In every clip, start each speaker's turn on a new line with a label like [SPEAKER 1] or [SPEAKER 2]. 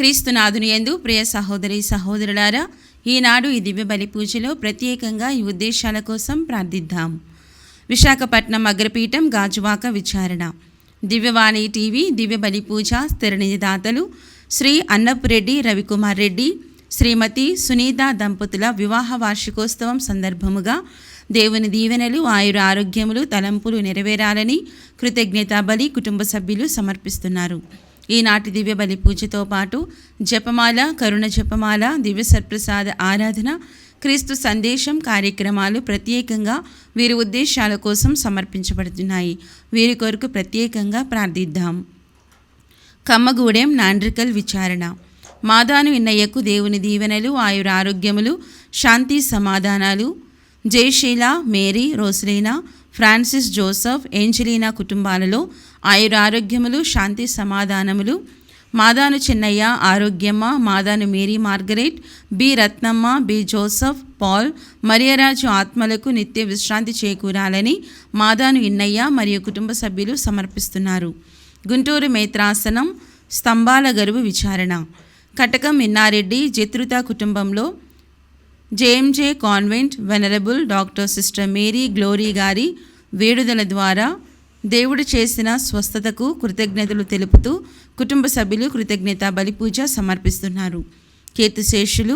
[SPEAKER 1] క్రీస్తునాథుని యందు ప్రియ సహోదరి సహోదరులారా, ఈనాడు ఈ దివ్య బలి పూజలో ప్రత్యేకంగా ఈ ఉద్దేశాల కోసం ప్రార్థిద్దాం. విశాఖపట్నం అగ్రపీఠం గాజువాక విచారణ. దివ్యవాణి టీవీ దివ్య బలి పూజ స్థిర నిధిదాతలు శ్రీ అన్నపురెడ్డి రవికుమార్ రెడ్డి, శ్రీమతి సునీత దంపతుల వివాహ వార్షికోత్సవం సందర్భముగా దేవుని దీవెనలు, ఆయుర ఆరోగ్యములు, తలంపులు నెరవేరాలని కృతజ్ఞతా బలి కుటుంబ సభ్యులు సమర్పిస్తున్నారు. ఈనాటి దివ్య బలి పూజతో పాటు జపమాల, కరుణ జపమాల, దివ్య సత్ప్రసాద ఆరాధన, క్రీస్తు సందేశం కార్యక్రమాలు ప్రత్యేకంగా వీరి ఉద్దేశాల కోసం సమర్పించబడుతున్నాయి. వీరి కొరకు ప్రత్యేకంగా ప్రార్థిద్దాం. కమ్మగూడెం నాండ్రికల్ విచారణ. మాదాను ఇన్నయ్యకు దేవుని దీవెనలు, ఆయుర ఆరోగ్యములు, శాంతి సమాధానాలు. జయశీల, మేరీ, రోస్లీనా, ఫ్రాన్సిస్, జోసఫ్, ఏంజలీనా కుటుంబాలలో ఆయుర ఆరోగ్యములు, శాంతి సమాధానములు. మాదాను చిన్నయ్య, ఆరోగ్యమ్మ, మాదాను మేరీ మార్గరెట్, బి రత్నమ్మ, బి జోసఫ్, పాల్, మరియరాజు ఆత్మలకు నిత్య విశ్రాంతి చేకూరాలని మాదాను ఇన్నయ్య మరియు కుటుంబ సభ్యులు సమర్పిస్తున్నారు. గుంటూరు మేత్రాసనం స్తంభాల గరువు విచారణ. కటకం ఇన్నారెడ్డి జత్రుత కుటుంబంలో JMJ convent venerable doctor sister Mary Glory గారి వేడుదల ద్వారా దేవుడు చేసిన స్వస్థతకు కృతజ్ఞతలు తెలుపుతూ కుటుంబ సభ్యులు కృతజ్ఞత బలిపూజ సమర్పిస్తున్నారు. కీర్తిశేషులు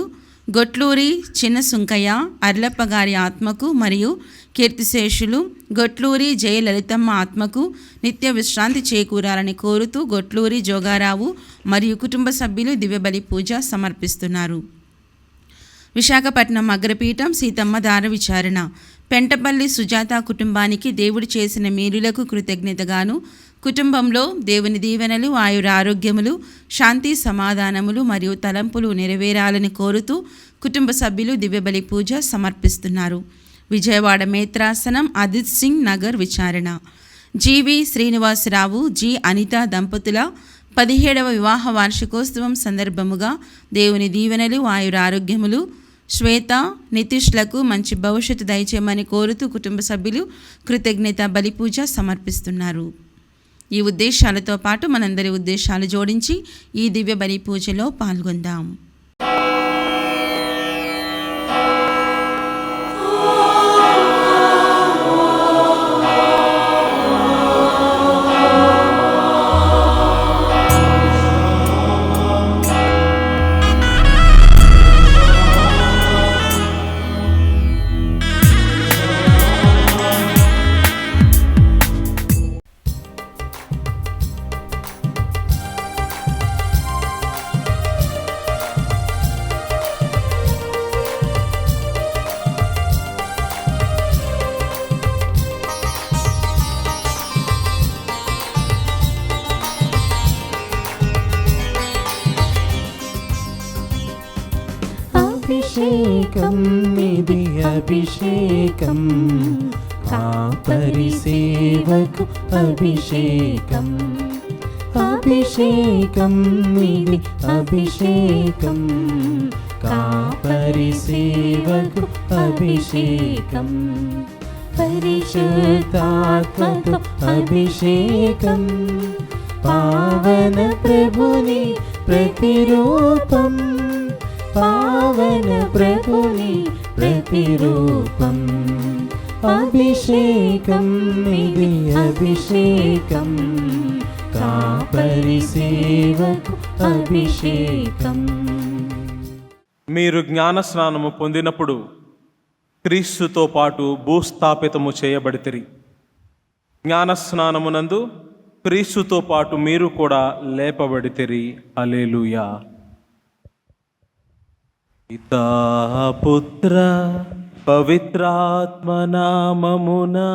[SPEAKER 1] గొట్లూరి చిన్న సుంకయ్య అర్లప్ప గారి ఆత్మకు మరియు కీర్తిశేషులు గొట్లూరి జయలలితమ్మ ఆత్మకు నిత్య విశ్రాంతి చేకూరాలని కోరుతూ గొట్లూరి జోగారావు మరియు కుటుంబ సభ్యులు దివ్య బలి పూజ సమర్పిస్తున్నారు. విశాఖపట్నం అగ్రపీఠం సీతమ్మ దార విచారణ. పెంటపల్లి సుజాత కుటుంబానికి దేవుడు చేసిన మేలులకు కృతజ్ఞతగాను కుటుంబంలో దేవుని దీవెనలు, ఆయుర ఆరోగ్యములు, శాంతి సమాధానములు మరియు తలంపులు నెరవేరాలని కోరుతూ కుటుంబ సభ్యులు దివ్యబలి పూజ సమర్పిస్తున్నారు. విజయవాడ మేత్రాసనం అదిత్ సింగ్ నగర్ విచారణ. జీవి శ్రీనివాసరావు, జి అనిత దంపతుల 17వ వివాహ వార్షికోత్సవం సందర్భముగా దేవుని దీవెనలు, ఆయుర ఆరోగ్యములు, శ్వేత, నితీష్లకు మంచి భవిష్యత్తు దయచేయమని కోరుతూ కుటుంబ సభ్యులు కృతజ్ఞత బలిపూజ సమర్పిస్తున్నారు. ఈ ఉద్దేశాలతో పాటు మనందరి ఉద్దేశాలు జోడించి ఈ దివ్య బలి పూజలో పాల్గొందాం.
[SPEAKER 2] అభిషేకం ఇది అభిషేకం, కాపరి సేవకు అభిషేకం. అభిషేకం ఇది అభిషేకం, కాపరి సేవకు అభిషేకం. పరిశుద్ధాత్మతో అభిషేకం, పావన ప్రభుని ప్రతిరూపం. పావన ప్రభుని ప్రతిరూపం. అభిషేకం ఇది అభిషేకం, కాపరి సేవకు అభిషేకం.
[SPEAKER 3] మీరు జ్ఞానస్నానము పొందినప్పుడు క్రీస్తుతో పాటు భూస్థాపితము చేయబడితిరి. జ్ఞానస్నానమునందు క్రీస్తుతో పాటు మీరు కూడా లేపబడితిరి. హల్లెలూయా. పితా పుత్ర పవిత్రాత్మనామమునా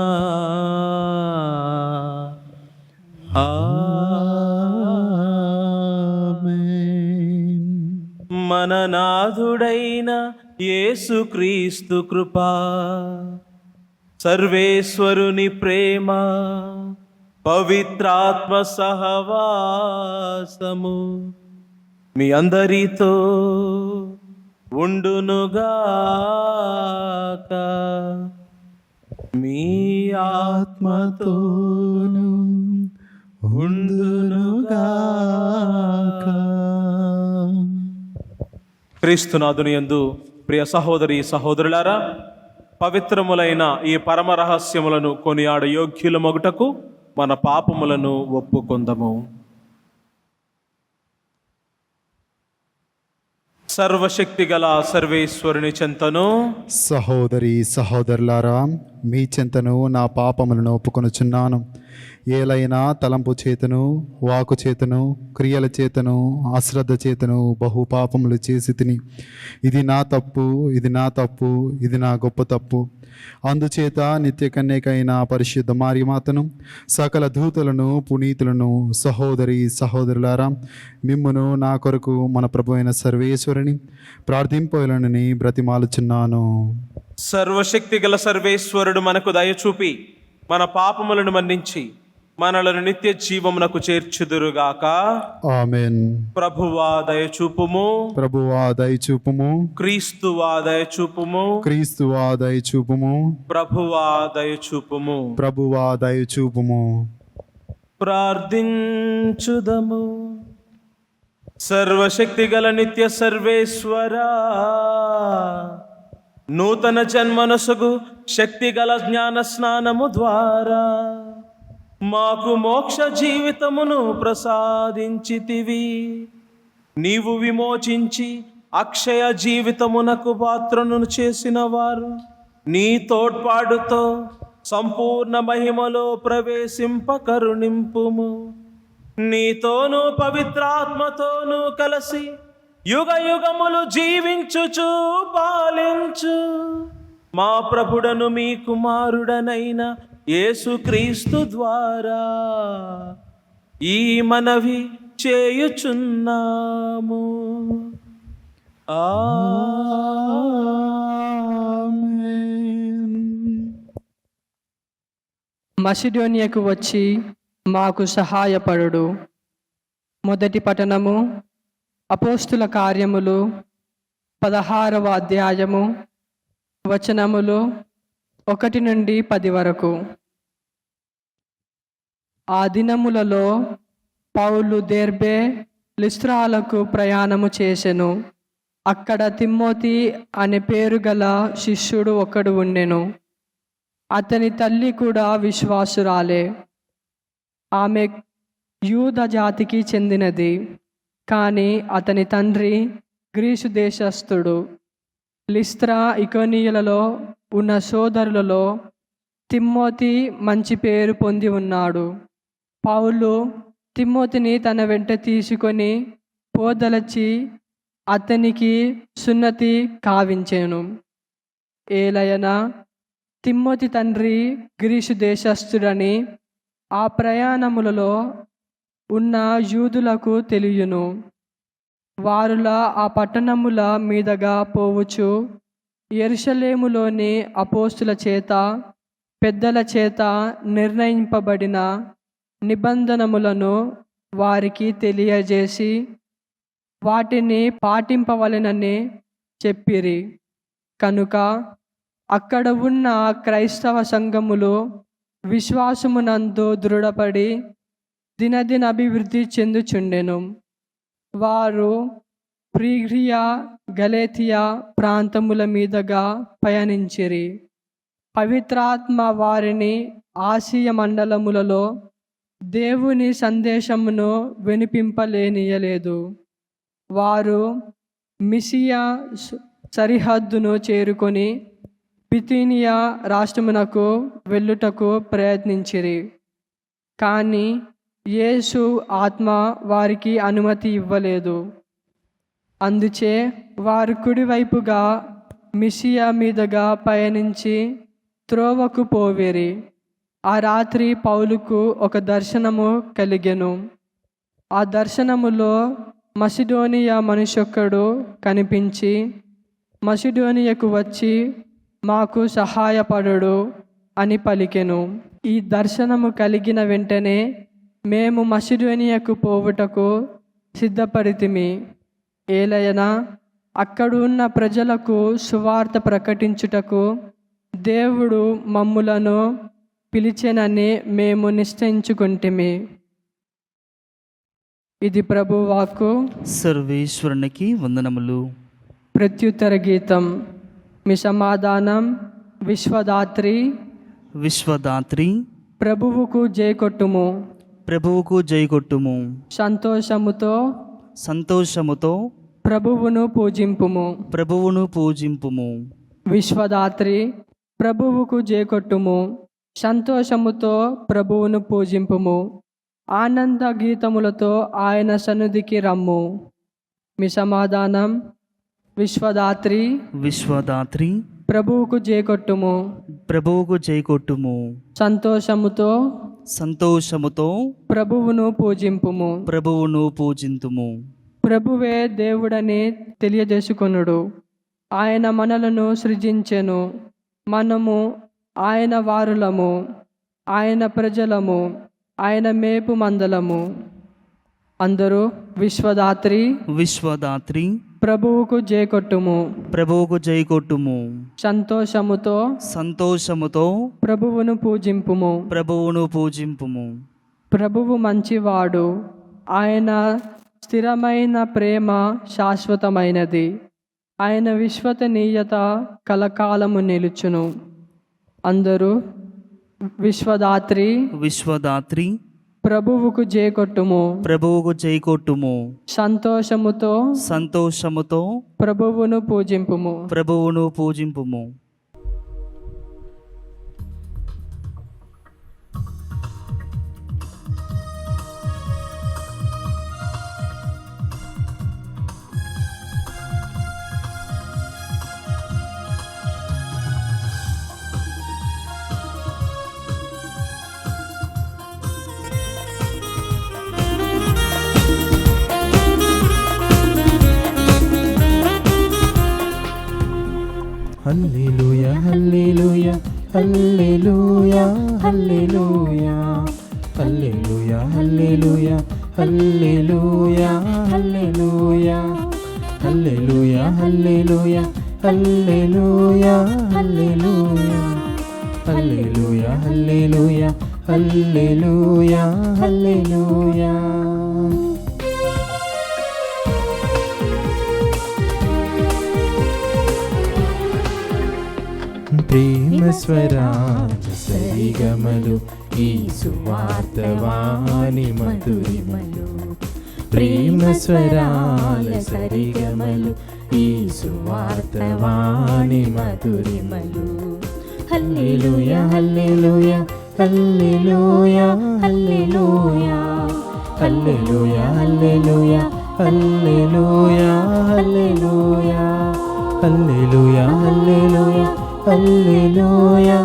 [SPEAKER 3] ఆమేన్. మన నాథుడైన యేసుక్రీస్తు కృపా, సర్వేశ్వరుని ప్రేమ, పవిత్రాత్మ సహవాసము మీ అందరితో ఉండునుగాక. మీ ఆత్మతోను ఉండునుగాక. క్రీస్తునాథుని యందు ప్రియ సహోదరి సహోదరులారా, పవిత్రములైన ఈ పరమ రహస్యములను కొనియాడ యోగ్యులమగుటకు మన పాపములను ఒప్పుకొందము. సర్వశక్తి గల సర్వేశ్వరుని చెంతను
[SPEAKER 4] సహోదరి సహోదరులారా, మీ చెంతను నా పాపములను ఒప్పుకొనుచున్నాను. ఏలైనా తలంపు చేతను, వాకు చేతను, క్రియల చేతను, అశ్రద్ధ చేతను బహు పాపములు చేసి తిని, ఇది నా తప్పు, ఇది నా తప్పు, ఇది నా గొప్ప తప్పు. అందుచేత నిత్య కన్యకైన పరిశుద్ధ మరియమాతను, సకల దూతలను, పునీతులను, సహోదరి సహోదరులారా, మిమ్మును నా కొరకు మన ప్రభు అయిన సర్వేశ్వరుని ప్రార్థింపవలనని బ్రతిమాలుచున్నాను.
[SPEAKER 3] సర్వశక్తి గల సర్వేశ్వరుడు మనకు దయచూపి మన పాపములను మన్నించి మనలను నిత్య జీవమునకు చేర్చుదురుగాక.
[SPEAKER 4] ఆమేన్.
[SPEAKER 3] ప్రభువా దయచూపుము,
[SPEAKER 4] ప్రభువా దయచూపుము,
[SPEAKER 3] క్రీస్తువా దయచూపుము,
[SPEAKER 4] క్రీస్తువా దయచూపుము,
[SPEAKER 3] ప్రభువా దయచూపుము.
[SPEAKER 4] ప్రభువా దయచూపుము.
[SPEAKER 3] ప్రార్థించుదము. సర్వశక్తి గల నిత్య సర్వేశ్వరా, నూతన జన్మనసుగు శక్తి గల జ్ఞాన స్నానము ద్వారా మాకు మోక్ష జీవితమును ప్రసాదించితివి. నీవు విమోచించి అక్షయ జీవితమునకు పాత్రను చేసిన వారు నీ తోడ్పాటుతో సంపూర్ణ మహిమలో ప్రవేశింప కరుణింపుము. నీతోనూ పవిత్రాత్మతోనూ కలిసి యుగ యుగములు జీవించుచు పాలించు మా ప్రభుడను మీ కుమారుడనైన యేసుక్రీస్తు ద్వారా ఈ మనవి చేయుచున్నాము.
[SPEAKER 4] ఆమేన్.
[SPEAKER 5] మసిడోనియాకు వచ్చి మాకు సహాయపడుడు. మొదటి పఠనము అపోస్తుల కార్యములు 16వ అధ్యాయము వచనములు 1 నుండి 10 వరకు. ఆ దినములలో పౌలు దెర్బే, లిస్త్రాలకు ప్రయాణము చేసెను. అక్కడ తిమ్మోతి అనే పేరు గల శిష్యుడు ఒకడు ఉండెను. అతని తల్లి కూడా విశ్వాసురాలే. ఆమె యూద జాతికి చెందినది, కానీ అతని తండ్రి గ్రీసు దేశస్థుడు. లిస్త్రా, ఇకోనియులలో ఉన్న సోదరులలో తిమ్మోతి మంచి పేరు పొంది ఉన్నాడు. పౌలు తిమ్మోతిని తన వెంట తీసుకొని పోదలచి అతనికి సున్నతి కావించెను. ఏలయనా తిమ్మోతి తండ్రి గ్రీసు దేశస్థుడని ఆ ప్రయాణములలో ఉన్న యూదులకు తెలియను. వారులా ఆ పట్టణముల మీదగా పోవచ్చు యెరూషలేములోని అపోస్తుల చేత, పెద్దల చేత నిర్ణయింపబడిన నిబంధనములను వారికి తెలియజేసి వాటిని పాటింపవలెనని చెప్పిరి. కనుక అక్కడ ఉన్న క్రైస్తవ సంఘములు విశ్వాసమునందు దృఢపడి దినదిన అభివృద్ధి చెందుచుండెను. వారు ఫ్రీగియా, గలేతియా ప్రాంతముల మీదుగా పయనించిరి. పవిత్రాత్మ వారిని ఆసియా మండలములలో దేవుని సందేశమును వినిపింపలేనియలేదు. వారు మిసియా సరిహద్దును చేరుకొని బితీనియా రాష్ట్రమునకు వెళ్ళుటకు ప్రయత్నించిరి. కానీ యేసు ఆత్మ వారికి అనుమతి ఇవ్వలేదు. అందుచే వారు కుడివైపుగా మిసియా మీదుగా పయనించి త్రోవకు పోవేరి. ఆ రాత్రి పౌలుకు ఒక దర్శనము కలిగెను. ఆ దర్శనములో మసిడోనియా మనుషొక్కడు కనిపించి మసిడోనియాకు వచ్చి మాకు సహాయపడుడు అని పలికెను. ఈ దర్శనము కలిగిన వెంటనే మేము మసిడోనియాకు పోవుటకు సిద్ధపడితిమి. ఏలయనా అక్కడున్న ప్రజలకు సువార్త ప్రకటించుటకు దేవుడు మమ్ములను పిలిచెనని మేము నిశ్చయించుకుంటిమి. ఇది ప్రభువాక్కు.
[SPEAKER 6] సర్వేశ్వరునికి వందనములు.
[SPEAKER 5] ప్రత్యుత్తర గీతం. మీ సమాధానం విశ్వదాత్రి
[SPEAKER 6] విశ్వదాత్రి
[SPEAKER 5] ప్రభువుకు జయకొట్టుము.
[SPEAKER 6] ప్రభువుకు జయకొట్టుము.
[SPEAKER 5] సంతోషముతో
[SPEAKER 6] సంతోషముతో
[SPEAKER 5] ప్రభువును పూజింపుము.
[SPEAKER 6] ప్రభువును పూజింపుము.
[SPEAKER 5] విశ్వదాత్రి ప్రభువుకు జయకొట్టుము. సంతోషముతో ప్రభువును పూజింపుము. ఆనంద గీతములతో ఆయన సన్నిధికి రమ్ము. మీ సమాధానం విశ్వదాత్రి
[SPEAKER 6] విశ్వదాత్రి
[SPEAKER 5] ప్రభువుకు జయకొట్టుము.
[SPEAKER 6] ప్రభువుకు జయకొట్టుము.
[SPEAKER 5] సంతోషముతో
[SPEAKER 6] సంతోషముతో
[SPEAKER 5] ప్రభువును పూజింపుము.
[SPEAKER 6] ప్రభువును పూజింతుము.
[SPEAKER 5] ప్రభువే దేవుడని తెలియజేసుకొనుడు. ఆయన మనలను సృజించెను. మనము ఆయన వారులము, ఆయన ప్రజలము, ఆయన మేపు మందలము. అందరూ విశ్వదాత్రి
[SPEAKER 6] విశ్వదాత్రి
[SPEAKER 5] ప్రభువుకు జయకొట్టుము.
[SPEAKER 6] ప్రభువుకు జయకొట్టుము.
[SPEAKER 5] సంతోషముతో
[SPEAKER 6] సంతోషముతో
[SPEAKER 5] ప్రభువును పూజింపుము.
[SPEAKER 6] ప్రభువును పూజింపుము.
[SPEAKER 5] ప్రభువు మంచివాడు, ఆయన స్థిరమైన ప్రేమ శాశ్వతమైనది. ఆయన విశ్వసనీయత కలకాలము నిలుచును. అందరూ విశ్వదాత్రి
[SPEAKER 6] విశ్వదాత్రి
[SPEAKER 5] ప్రభువుకు జయకొట్టుము.
[SPEAKER 6] ప్రభువుకు జయకొట్టుము.
[SPEAKER 5] సంతోషముతో
[SPEAKER 6] సంతోషముతో
[SPEAKER 5] ప్రభువును పూజింపుము.
[SPEAKER 6] ప్రభువును పూజింపుము.
[SPEAKER 2] హల్లెలూయా హల్లెలూయా హల్లెలూయా హల్లెలూయా హల్లెలూయా హల్లెలూయా హల్లెలూయా హల్లెలూయా హల్లెలూయా హల్లెలూయా హల్లెలూయా హల్లెలూయా హల్లెలూయా హల్లెలూయా హల్లెలూయా హల్లెలూయా. ప్రేమ స్వరాజ సరిగమలు ఈ సువార్తవాణి మధురిమలు. ప్రేమ స్వరాల సరిగమలు ఈ సువార్తవాణి మధురిమలు. హల్లెలూయా హల్లెలూయా హల్లెలూయా హల్లెలూయా హల్లెలూయా హల్లెలూయా హల్లెలూయా హల్లెలూయా హల్లెలూయా హల్లెలూయా హల్లెలూయా హల్లెలూయా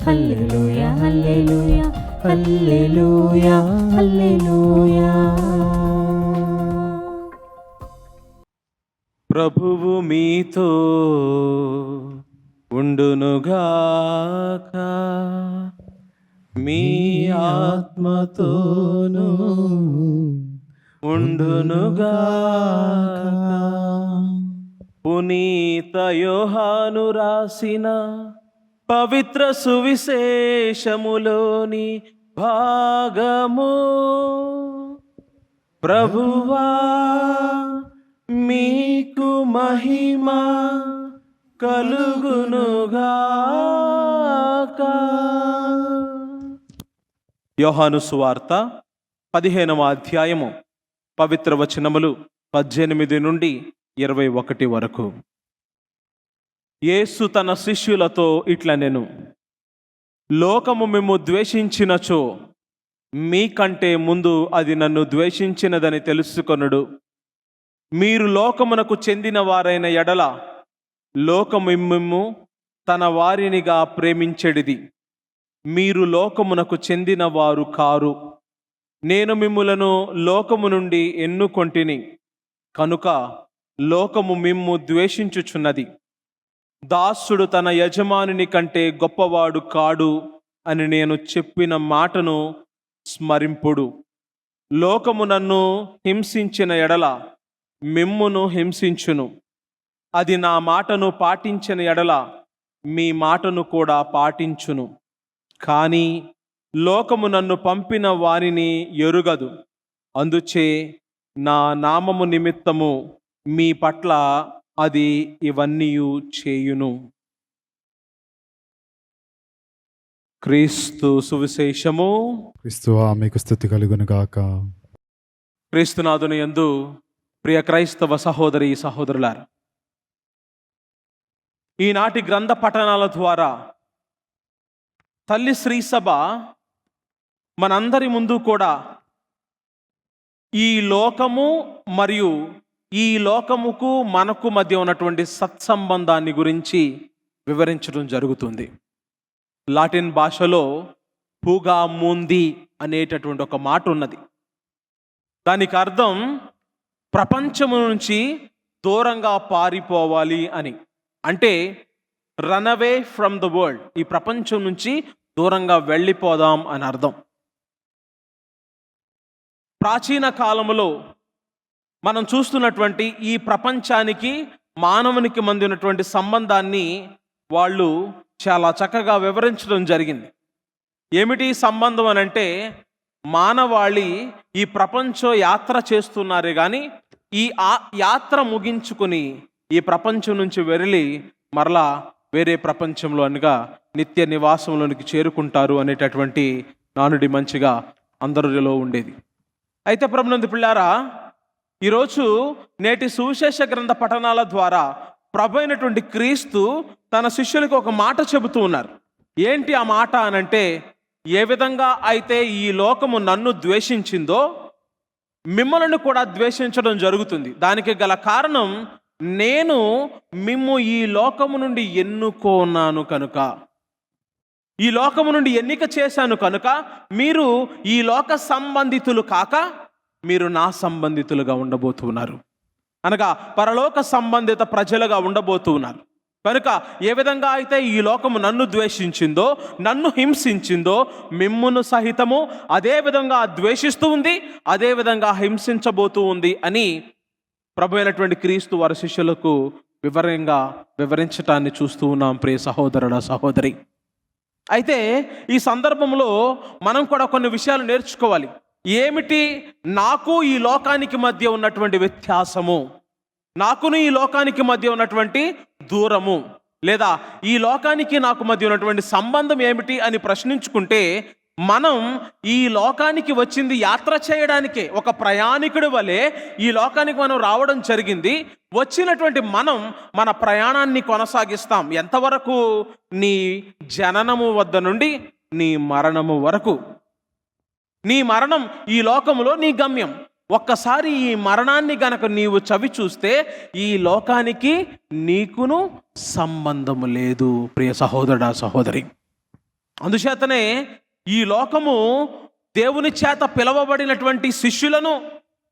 [SPEAKER 2] హల్లెలూయా హల్లెలూయా హల్లెలూయా హల్లెలూయా.
[SPEAKER 3] ప్రభువు మీతో ఉండునుగాక, మీ ఆత్మతోనూ ఉండునుగాక. పునీత యోహాను రాసిన పవిత్ర సువిశేషములోని భాగము. ప్రభువా మీకు మహిమ కలుగునుగాక. యోహాను సువార్త 15వ అధ్యాయము పవిత్ర వచనములు 18 నుండి 21 వరకు. యేసు తన శిష్యులతో ఇట్లనెను, లోకము మిమ్ము ద్వేషించినచో మీకంటే ముందు అది నన్ను ద్వేషించినదని తెలుసుకొనుడు. మీరు లోకమునకు చెందిన వారైన ఎడల లోకము మిమ్ము తన వారినిగా ప్రేమించెడిది. మీరు లోకమునకు చెందిన వారు కారు, నేను మిమ్ములను లోకము నుండి ఎన్నుకొంటిని కనుక లోకము మిమ్ము ద్వేషించుచున్నది. దాసుడు తన యజమానుని కంటే గొప్పవాడు కాడు అని నేను చెప్పిన మాటను స్మరింపుడు. లోకము నన్ను హింసించిన ఎడల మిమ్మును హింసించును. అది నా మాటను పాటించిన ఎడల మీ మాటను కూడా పాటించును. కానీ లోకము నన్ను పంపిన వానిని ఎరుగదు. అందుచే నా నామము నిమిత్తము మీ పట్ల అది ఇవన్నీ చేయును. క్రీస్తు సువిశేషము.
[SPEAKER 4] క్రీస్తువా మీకు స్తుతి కలుగును గాక.
[SPEAKER 3] క్రీస్తునాథుని యందు ప్రియ క్రైస్తవ సహోదరి సహోదరులారా, ఈనాటి గ్రంథ పఠనాల ద్వారా తల్లి శ్రీసభ మనందరి ముందు కూడా ఈ లోకము మరియు ఈ లోకముకు మనకు మధ్య ఉన్నటువంటి సత్సంబంధాన్ని గురించి వివరించడం జరుగుతుంది. లాటిన్ భాషలో పూగా మూంది అనేటటువంటి ఒక మాట ఉన్నది. దానికి అర్థం ప్రపంచము నుంచి దూరంగా పారిపోవాలి అని. అంటే run away from the world, ఈ ప్రపంచం నుంచి దూరంగా వెళ్ళిపోదాం అని అర్థం. ప్రాచీన కాలంలో మనం చూస్తున్నటువంటి ఈ ప్రపంచానికి మానవునికి మధ్య ఉన్నటువంటి సంబంధాన్ని వాళ్ళు చాలా చక్కగా వివరించడం జరిగింది. ఏమిటి సంబంధం అని అంటే, మానవాళి ఈ ప్రపంచం యాత్ర చేస్తున్నారే కానీ ఈ యాత్ర ముగించుకుని ఈ ప్రపంచం నుంచి వెరలి మరలా వేరే ప్రపంచంలో అనగా నిత్య నివాసంలోనికి చేరుకుంటారు అనేటటువంటి నానుడి మంచిగా అందరిలో ఉండేది. అయితే ప్రభునందు పిల్లారా, ఈరోజు నేటి సువిశేష గ్రంథ పఠనాల ద్వారా ప్రభు అయినటువంటి క్రీస్తు తన శిష్యులకు ఒక మాట చెబుతూ ఉన్నారు. ఏంటి ఆ మాట అనంటే, ఏ విధంగా అయితే ఈ లోకము నన్ను ద్వేషించిందో మిమ్మల్ని కూడా ద్వేషించడం జరుగుతుంది. దానికి గల కారణం, నేను మిమ్ము ఈ లోకము నుండి ఎన్నుకోన్నాను కనుక, ఈ లోకము నుండి ఎన్నిక చేశాను కనుక మీరు ఈ లోక సంబంధితులు కాక మీరు నా సంబంధితులుగా ఉండబోతున్నారు, అనగా పరలోక సంబంధిత ప్రజలుగా ఉండబోతున్నారు. కనుక ఏ విధంగా అయితే ఈ లోకము నన్ను ద్వేషించిందో, నన్ను హింసించిందో, మిమ్మును సహితము అదే విధంగా ద్వేషిస్తూ ఉంది, అదే విధంగా హింసించబోతూ ఉంది అని ప్రభు అయినటువంటి క్రీస్తు వారి శిష్యులకు వివరంగా వివరించటాన్ని చూస్తూ ఉన్నాం ప్రియ సహోదరుడ సహోదరి. అయితే ఈ సందర్భంలో మనం కూడా కొన్ని విషయాలు నేర్చుకోవాలి. ఏమిటి నాకు ఈ లోకానికి మధ్య ఉన్నటువంటి వ్యత్యాసము, నాకును ఈ లోకానికి మధ్య ఉన్నటువంటి దూరము, లేదా ఈ లోకానికి నాకు మధ్య ఉన్నటువంటి సంబంధం ఏమిటి అని ప్రశ్నించుకుంటే, మనం ఈ లోకానికి వచ్చింది యాత్ర చేయడానికే. ఒక ప్రయాణికుడి వలె ఈ లోకానికి మనం రావడం జరిగింది. వచ్చినటువంటి మనం మన ప్రయాణాన్ని కొనసాగిస్తాం. ఎంతవరకు? నీ జననము వద్ద నుండి నీ మరణము వరకు. నీ మరణం ఈ లోకములో నీ గమ్యం. ఒక్కసారి ఈ మరణాన్ని గనక నీవు చవి చూస్తే ఈ లోకానికి నీకును సంబంధము లేదు ప్రియ సహోదరుడా సహోదరి. అందుచేతనే ఈ లోకము దేవుని చేత పిలవబడినటువంటి శిష్యులను,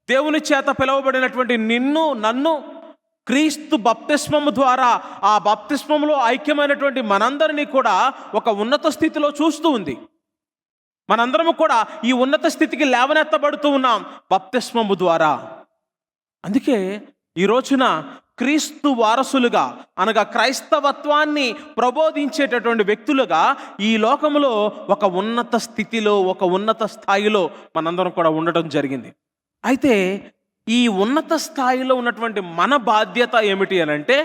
[SPEAKER 3] దేవుని చేత పిలవబడినటువంటి నిన్ను నన్ను క్రీస్తు బప్తిస్మము ద్వారా ఆ బప్తిస్మములో ఐక్యమైనటువంటి మనందరినీ కూడా ఒక ఉన్నత స్థితిలో చూస్తూ ఉంది. మనందరము కూడా ఈ ఉన్నత స్థితికి లేవనెత్తబడుతూ ఉన్నాం బప్తిస్మము ద్వారా. అందుకే ఈ రోజున క్రీస్తు వారసులుగా, అనగా క్రైస్తవత్వాన్ని ప్రబోధించేటటువంటి వ్యక్తులుగా ఈ లోకములో ఒక ఉన్నత స్థితిలో, ఒక ఉన్నత స్థాయిలో మనందరం కూడా ఉండటం జరిగింది. అయితే ఈ ఉన్నత స్థాయిలో ఉన్నటువంటి మన బాధ్యత ఏమిటి అనంటే,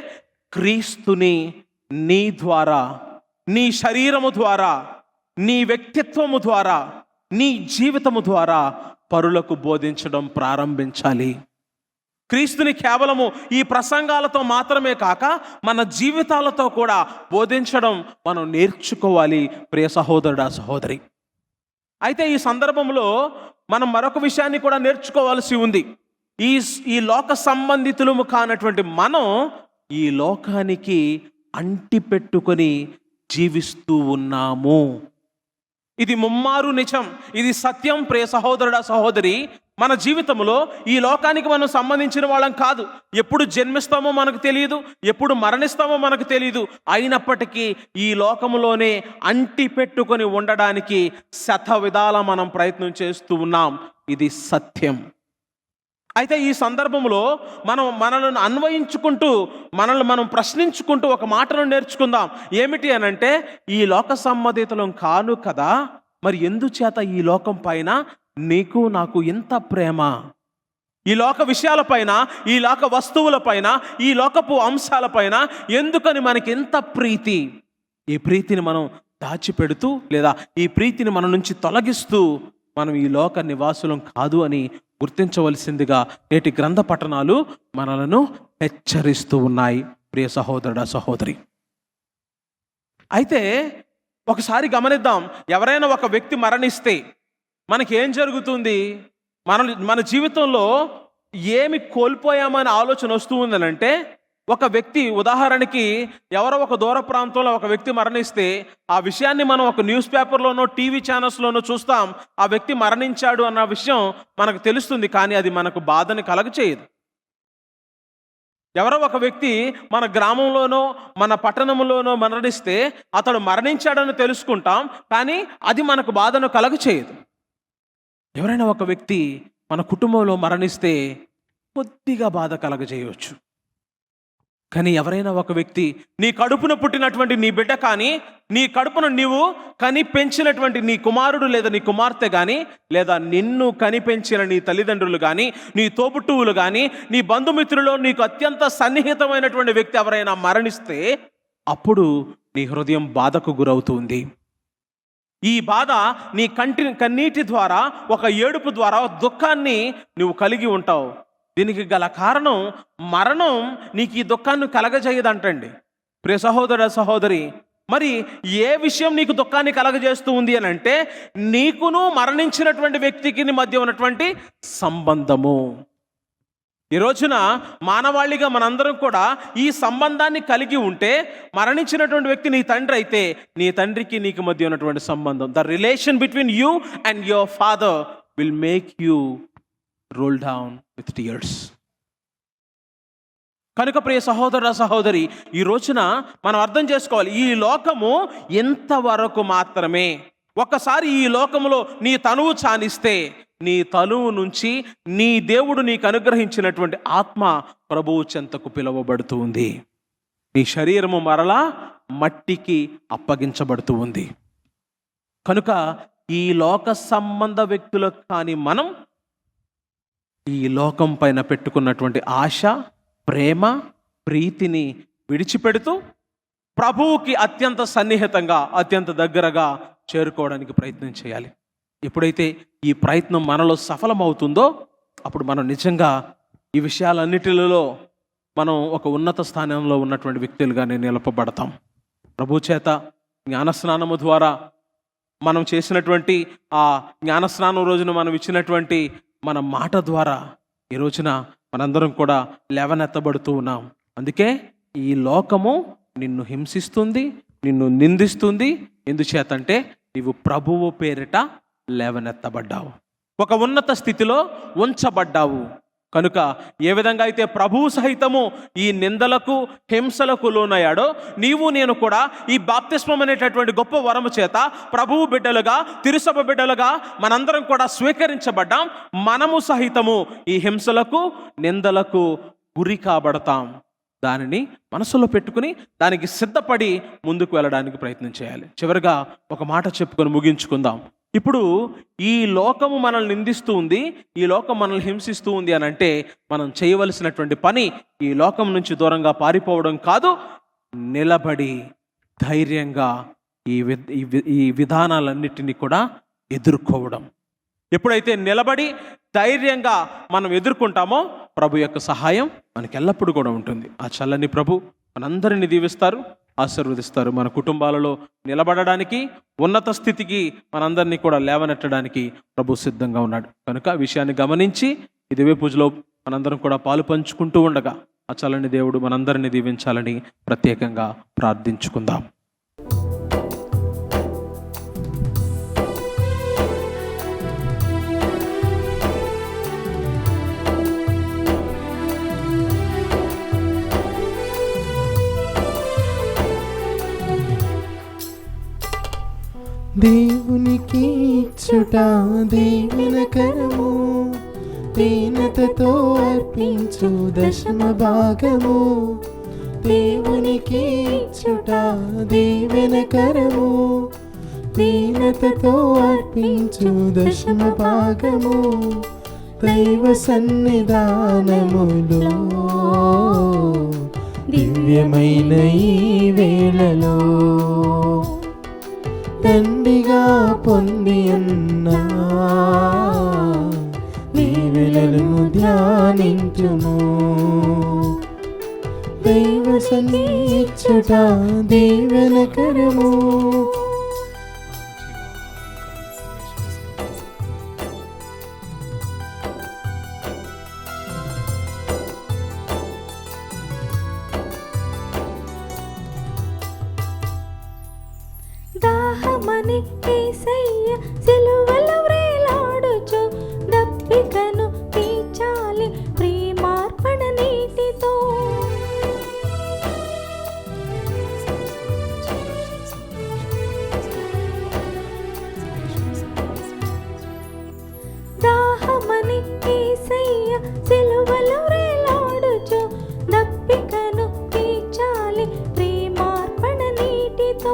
[SPEAKER 3] క్రీస్తుని నీ ద్వారా, నీ శరీరము ద్వారా, నీ వ్యక్తిత్వము ద్వారా, నీ జీవితము ద్వారా పరులకు బోధించడం ప్రారంభించాలి. క్రీస్తుని కేవలము ఈ ప్రసంగాలతో మాత్రమే కాక మన జీవితాలతో కూడా బోధించడం మనం నేర్చుకోవాలి ప్రియ సహోదరుడా సహోదరి. అయితే ఈ సందర్భంలో మనం మరొక విషయాన్ని కూడా నేర్చుకోవాల్సి ఉంది. ఈ లోక సంబంధితులము కానటువంటి మనం ఈ లోకానికి అంటిపెట్టుకొని జీవిస్తూ ఉన్నాము. ఇది ముమ్మారు నిజం, ఇది సత్యం ప్రియ సహోదరుడా సహోదరి. మన జీవితంలో ఈ లోకానికి మనం సంబంధించిన వాళ్ళం కాదు. ఎప్పుడు జన్మిస్తామో మనకు తెలియదు, ఎప్పుడు మరణిస్తామో మనకు తెలియదు. అయినప్పటికీ ఈ లోకములోనే అంటి పెట్టుకొని ఉండడానికి శత విధాల మనం ప్రయత్నం చేస్తూ ఉన్నాం. ఇది సత్యం. అయితే ఈ సందర్భంలో మనల్ని అన్వయించుకుంటూ, మనల్ని మనం ప్రశ్నించుకుంటూ ఒక మాటను నేర్చుకుందాం. ఏమిటి అనంటే, ఈ లోక సంబంధితులం కాను కదా, మరి ఎందుచేత ఈ లోకం పైన నీకు నాకు ఇంత ప్రేమ? ఈ లోక విషయాలపైన, ఈ లోక వస్తువులపైన, ఈ లోకపు అంశాలపైన ఎందుకని మనకి ఎంత ప్రీతి? ఈ ప్రీతిని మనం దాచిపెడుతూ లేదా ఈ ప్రీతిని మన నుంచి తొలగిస్తూ మనం ఈ లోక నివాసులం కాదు అని గుర్తించవలసిందిగా నేటి గ్రంథ పఠనాలు మనలను హెచ్చరిస్తూ ఉన్నాయి. ప్రియ సహోదరుడా, సహోదరి, అయితే ఒకసారి గమనిద్దాం. ఎవరైనా ఒక వ్యక్తి మరణిస్తే మనకేం జరుగుతుంది? మన జీవితంలో ఏమి కోల్పోయామనే ఆలోచన వస్తూ ఉందనంటే, ఒక వ్యక్తి, ఉదాహరణకి ఎవరో ఒక దూర ప్రాంతంలో ఒక వ్యక్తి మరణిస్తే ఆ విషయాన్ని మనం ఒక న్యూస్ పేపర్లోనో టీవీ ఛానల్స్లోనో చూస్తాం. ఆ వ్యక్తి మరణించాడు అన్న విషయం మనకు తెలుస్తుంది, కానీ అది మనకు బాధని కలగచేయదు. ఎవరో ఒక వ్యక్తి మన గ్రామంలోనో మన పట్టణంలోనో మరణిస్తే అతడు మరణించాడని తెలుసుకుంటాం, కానీ అది మనకు బాధను కలగచేయదు. ఎవరైనా ఒక వ్యక్తి మన కుటుంబంలో మరణిస్తే కొద్దిగా బాధ కలగజేయవచ్చు. కానీ ఎవరైనా ఒక వ్యక్తి నీ కడుపున పుట్టినటువంటి నీ బిడ్డ కానీ, నీ కడుపును నీవు కని పెంచినటువంటి నీ కుమారుడు లేదా నీ కుమార్తె కానీ, లేదా నిన్ను కని పెంచిన నీ తల్లిదండ్రులు కానీ, నీ తోబుట్టువులు కానీ, నీ బంధుమిత్రులు, నీకు అత్యంత సన్నిహితమైనటువంటి వ్యక్తి ఎవరైనా మరణిస్తే అప్పుడు నీ హృదయం బాధకు గురవుతుంది. ఈ బాధ నీ కన్నీటి ద్వారా, ఒక ఏడుపు ద్వారా దుఃఖాన్ని నువ్వు కలిగి ఉంటావు. దీనికి గల కారణం మరణం నీకు ఈ దుఃఖాన్ని కలగజేయదంటండి. ప్రియ సహోదర, సహోదరి, మరి ఏ విషయం నీకు దుఃఖాన్ని కలగజేస్తూ ఉంది అని అంటే, నీకును మరణించినటువంటి వ్యక్తికి మధ్య ఉన్నటువంటి సంబంధము. ఈ రోజున మానవాళిగా మనందరం కూడా ఈ సంబంధాన్ని కలిగి ఉంటే, మరణించినటువంటి వ్యక్తి నీ తండ్రి అయితే నీ తండ్రికి నీకు మధ్య ఉన్నటువంటి సంబంధం, the relation between you and your father will make you roll down with tears. కనుక ప్రియ సహోదర, సహోదరి, ఈ రోజున మనం అర్థం చేసుకోవాలి, ఈ లోకము ఎంతవరకు మాత్రమే. ఒక్కసారి ఈ లోకములో నీ తనువు చానిస్తే, నీ తనువు నుంచి నీ దేవుడు నీకు అనుగ్రహించినటువంటి ఆత్మ ప్రభువు చెంతకు పిలువబడుతూ ఉంది. నీ శరీరము మరలా మట్టికి అప్పగించబడుతూ ఉంది. కనుక ఈ లోక సంబంధ వ్యక్తులకు కానీ మనం ఈ లోకం పైన పెట్టుకున్నటువంటి ఆశ, ప్రేమ, ప్రీతిని విడిచిపెడుతూ ప్రభువుకి అత్యంత సన్నిహితంగా, అత్యంత దగ్గరగా చేరుకోవడానికి ప్రయత్నం చేయాలి. ఎప్పుడైతే ఈ ప్రయత్నం మనలో సఫలమవుతుందో అప్పుడు మనం నిజంగా ఈ విషయాలన్నిటిలో మనం ఒక ఉన్నత స్థానంలో ఉన్నటువంటి వ్యక్తులుగానే నిలపబడతాం. ప్రభు చేత జ్ఞానస్నానము ద్వారా మనం చేసినటువంటి ఆ జ్ఞానస్నానం రోజున మనం ఇచ్చినటువంటి మన మాట ద్వారా ఈ రోజున మనందరం కూడా లేవనెత్తబడుతూ ఉన్నాం. అందుకే ఈ లోకము నిన్ను హింసిస్తుంది, నిన్ను నిందిస్తుంది. ఎందుచేతంటే నీవు ప్రభువు పేరిట లేవనెత్తబడ్డావు, ఒక ఉన్నత స్థితిలో ఉంచబడ్డావు. కనుక ఏ విధంగా అయితే ప్రభువు సహితము ఈ నిందలకు, హింసలకు లోనయ్యాడో, నీవు నేను కూడా ఈ బాప్తిస్మం అనేటటువంటి గొప్ప వరము చేత ప్రభువు బిడ్డలుగా, తిరుసభ బిడ్డలుగా మనందరం కూడా స్వీకరించబడ్డాం. మనము సహితము ఈ హింసలకు, నిందలకు గురి కాబడతాం. దానిని మనసులో పెట్టుకుని దానికి సిద్ధపడి ముందుకు వెళ్ళడానికి ప్రయత్నం చేయాలి. చివరిగా ఒక మాట చెప్పుకొని ముగించుకుందాం. ఇప్పుడు ఈ లోకము మనల్ని నిందిస్తూ ఉంది, ఈ లోకం మనల్ని హింసిస్తూ ఉంది అని అంటే మనం చేయవలసినటువంటి పని ఈ లోకం నుంచి దూరంగా పారిపోవడం కాదు, నిలబడి ధైర్యంగా ఈ విధానాలన్నిటినీ కూడా ఎదుర్కోవడం. ఎప్పుడైతే నిలబడి ధైర్యంగా మనం ఎదుర్కొంటామో ప్రభు యొక్క సహాయం మనకి ఎల్లప్పుడూ కూడా ఉంటుంది. ఆ చల్లని ప్రభు మనందరినీ దీవిస్తారు, ఆశీర్వదిస్తారు. మన కుటుంబాలలో నిలబడడానికి, ఉన్నత స్థితికి మనందరినీ కూడా లేవనెట్టడానికి ప్రభు సిద్ధంగా ఉన్నాడు. కనుక ఆ విషయాన్ని గమనించి ఈ దివ్య పూజలో మనందరం కూడా పాలు పంచుకుంటూ ఉండగా ఆ చల్లని దేవుడు మనందరినీ దీవించాలని ప్రత్యేకంగా ప్రార్థించుకుందాం.
[SPEAKER 2] దేవునికి ఇచ్చుట దీవెనకరము, దీనతతో అర్పించు దశమ భాగము. దేవునికి ఇచ్చుట దీవెనకరము, దీనతతో అర్పించు దశమ భాగము. దైవ సన్నిధానములో దివ్యమైన ఈ వేళలో దండిగా పొంది అన్నా దీవెనలను ధ్యానించుము. దైవ సన్నిచ్చుట దీవెనకరము.
[SPEAKER 7] దాహమని యేసయ్య సిలువలో వ్రేలాడుచు దప్పికను తీర్చాలి ప్రేమార్పణ నీటితో. దాహమని యేసయ్య సిలువలో వ్రేలాడుచు దప్పికను తీర్చాలి ప్రేమార్పణ నీటితో.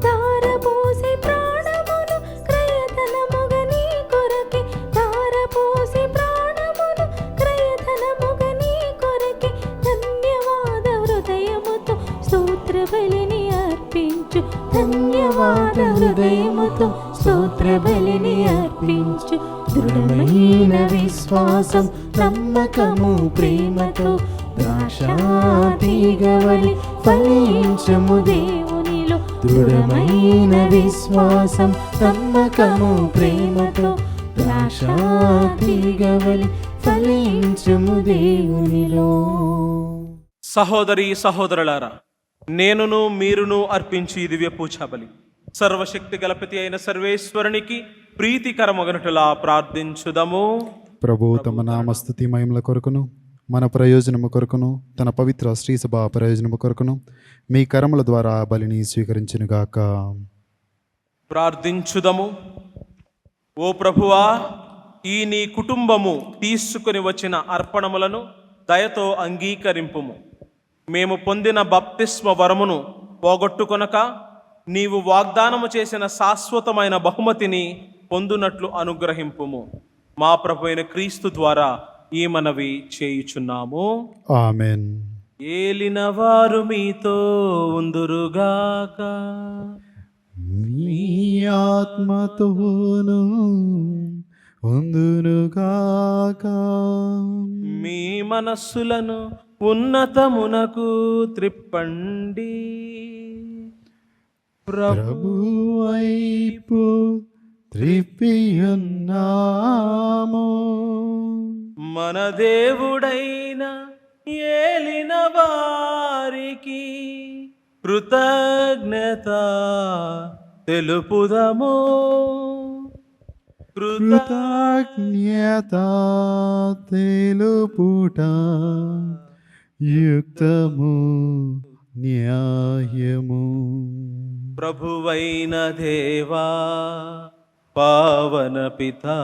[SPEAKER 7] ధారపోసి ప్రాణమును క్రయధనముగా నీ కొరకే, ధారపోసి ప్రాణమును క్రయధనముగా నీ కొరకే. ధన్యవాద హృదయముతో స్తోత్ర బలిని అర్పించు, ధన్యవాద హృదయముతో స్తోత్ర బలిని అర్పించు. దృఢమైన విశ్వాసం నమ్మకము ప్రేమతో ద్రాక్షాతీగవలి ఫలించుము దేవునిలో. దృఢమైన విశ్వాసం నమ్మకము ప్రేమతో ద్రాక్షాతీగవలి ఫలించుము దేవునిలో.
[SPEAKER 3] సహోదరి సహోదరులారా, నేనును మీరును అర్పించి ఈ దివ్య పూజాబలి సర్వశక్తి గలపతి అయిన సర్వేశ్వరునికి ప్రీతికరమగనుటలా ప్రార్థించుదము.
[SPEAKER 4] ప్రభు తమ నామస్తుతి మహిమల కొరకును మన ప్రయోజనము కొరకును తన పవిత్ర శ్రీసభ ప్రయోజనము కొరకును మీ కరముల ద్వారా బలిని స్వీకరించునుగాక.
[SPEAKER 3] ప్రార్థించుదము. ఓ ప్రభువా, ఈ నీ కుటుంబము తీసుకుని వచ్చిన అర్పణములను దయతో అంగీకరింపుము. మేము పొందిన బప్తిస్మ వరమును పోగొట్టుకొనక నీవు వాగ్దానము చేసిన శాశ్వతమైన బహుమతిని పొందునట్లు అనుగ్రహింపుము. మా ప్రభు అయిన క్రీస్తు ద్వారా ఈ మనవి చేయుచున్నాము.
[SPEAKER 4] ఆమెన్.
[SPEAKER 3] ఏలిన వారు మీతో ఉందురుగాక,
[SPEAKER 4] మీ ఆత్మతోను ఉందునుగాక.
[SPEAKER 3] మీ మనస్సులను ఉన్నతమునకు త్రిప్పండి.
[SPEAKER 4] ప్రభు వైపు త్రిప్పియున్నాము.
[SPEAKER 3] మన దేవుడైన ఏలిన వారికి కృతజ్ఞత తెలుపుదము.
[SPEAKER 4] కృతజ్ఞత తెలుపుట యుక్తము న్యాయము.
[SPEAKER 3] ప్రభువైన దేవా, పావన పితా,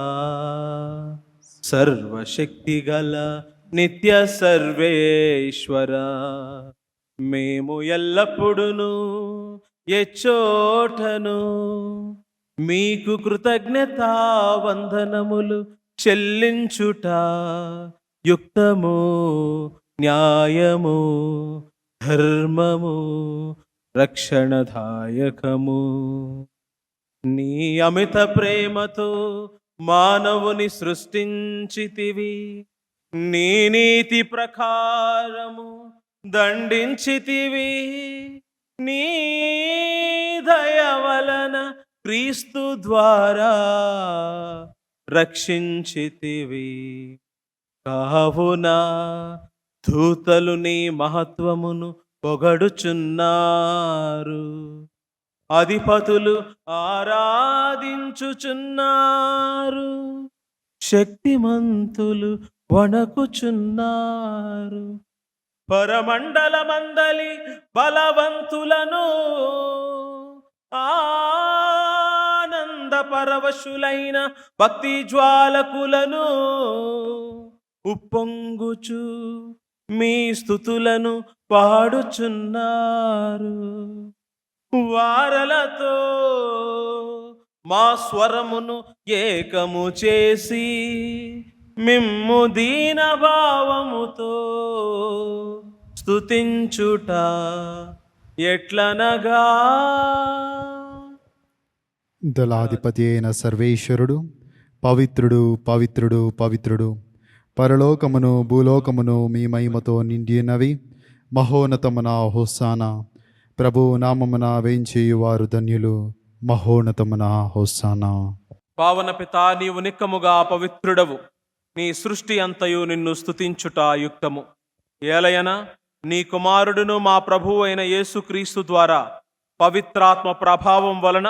[SPEAKER 3] సర్వశక్తి గల నిత్య సర్వేశ్వర, మేము ఎల్లప్పుడూ ఎచ్చోటను మీకు కృతజ్ఞతా వందనములు చెల్లించుట యుక్తము న్యాయము ధర్మము రక్షణదాయకము. నీ అమిత ప్రేమతో మానవుని సృష్టించితివి, నీ నీతి ప్రకారము దండించితివి. నీ దయ వలన క్రీస్తు ద్వారా రక్షించితివి. కావున దూతలు నీ మహత్వమును పొగడుచున్నారు, అధిపతులు ఆరాధించుచున్నారు, శక్తిమంతులు వణకుచున్నారు. పరమండలమందలి బలవంతులను ఆనంద పరవశులైన భక్తి జ్వాలకులను ఉప్పొంగుచు మీ స్తుతులను పాడుచున్నారు. వారలతో మా స్వరమును ఏకము చేసి మిమ్ము దీన భావముతో స్తుతించుట ఎట్లనగా
[SPEAKER 4] దళాధిపతి అయిన సర్వేశ్వరుడు పవిత్రుడు పవిత్రుడు పవిత్రుడు, పరలోకమును భూలోకమును మీ మహిమతో నిండినవి. మహోన్నతమున హోసానా, ప్రభు నామమున వేంచేయువారు ధన్యులు. మహోన్నతమున హోసానా.
[SPEAKER 3] పావన పితా, నీవు నిక్కముగా పవిత్రుడవు. నీ సృష్టి అంతయు నిన్ను స్తుతించుట యుక్తము. ఏలయన నీ కుమారుడును మా ప్రభువు అయిన యేసుక్రీస్తు ద్వారా పవిత్రాత్మ ప్రభావం వలన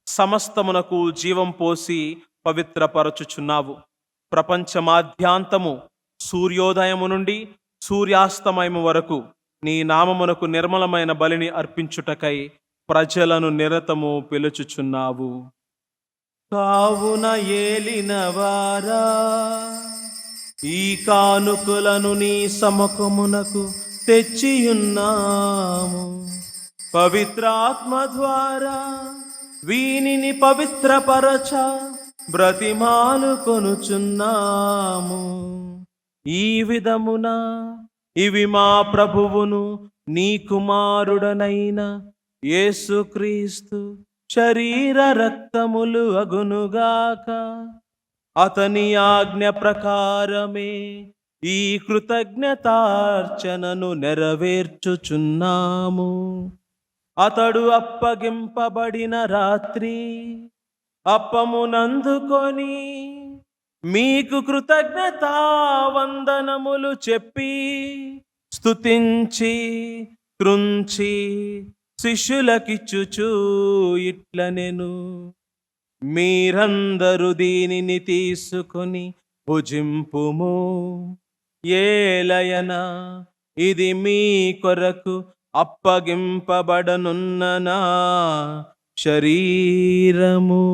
[SPEAKER 3] సమస్తమునకు జీవం పోసి పవిత్రపరచుచున్నావు. ప్రపంచమాద్యాంతము సూర్యోదయము నుండి సూర్యాస్తమయము వరకు నీ నామమునకు నిర్మలమైన బలిని అర్పించుటకై ప్రజలను నిరతము పిలుచుచున్నావు. కావున ఏలినవారా, ఈ కానుకలను నీ సముఖమునకు తెచ్చియున్నాము. పవిత్రాత్మ ద్వారా వీనిని పవిత్రపరచ బ్రతిమాలు కొనుచున్నాము. ఈ విధమున ఇవి మా ప్రభువును నీ కుమారుడనైన యేసుక్రీస్తు శరీర రక్తములు అగునుగాక. అతని ఆజ్ఞ ప్రకారమే ఈ కృతజ్ఞతార్చనను నెరవేర్చుచున్నాము. అతడు అప్పగింపబడిన రాత్రి అప్పమునందుకొని మీకు కృతజ్ఞతా వందనములు చెప్పి స్తుతించి త్రుంచి శిష్యులకిచ్చుచూ ఇట్లనెను, మీరందరూ దీనిని తీసుకొని భుజింపుము. ఏలయన ఇది మీ కొరకు అప్పగింపబడనున్న నా శరీరము.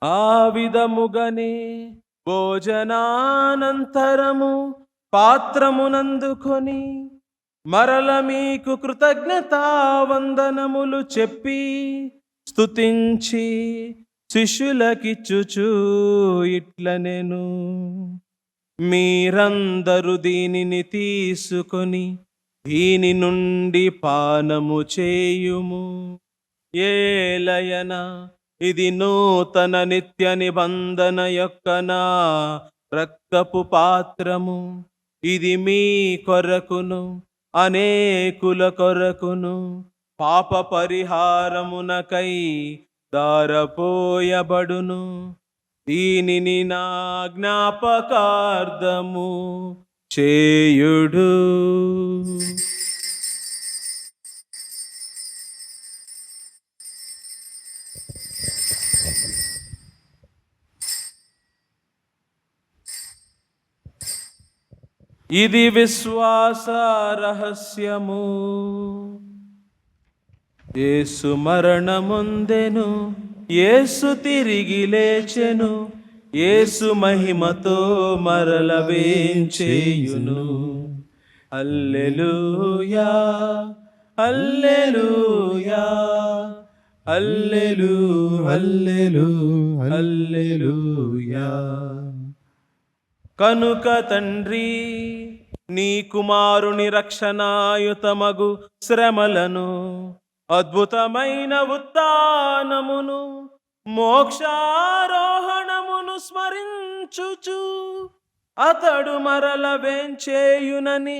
[SPEAKER 3] ఆ విధముగనే భోజనానంతరము పాత్రమునందుకొని మరల మీకు కృతజ్ఞతా వందనములు చెప్పి స్తుతించి శిష్యులకిచ్చుచూ ఇట్లనెను, మీరందరూ దీనిని తీసుకొని దీని నుండి పానము చేయుము. ఏలయన ఇది నూతన నిత్య నిబంధన యొక్క నా రక్తపు పాత్రము. ఇది మీ కొరకును అనేకుల కొరకును పాప పరిహారమునకై దారపోయబడును. దీనిని నా జ్ఞాపకార్థము చేయుడు. ఇది విశ్వాస రహస్యము. యేసు మరణముందెను, యేసు తిరిగి లేచెను, యేసు మహిమతో మరల వేంచేయును. హల్లెలూయా హల్లెలూయా హల్లెలూ హల్లెలూ హల్లెలూయా. కనుక తండ్రి, నీ కుమారుని రక్షణాయుతమగు శ్రమలను, అద్భుతమైన ఉత్థానమును, మోక్షారోహణమును స్మరించుచు అతడు మరల వేంచేయునని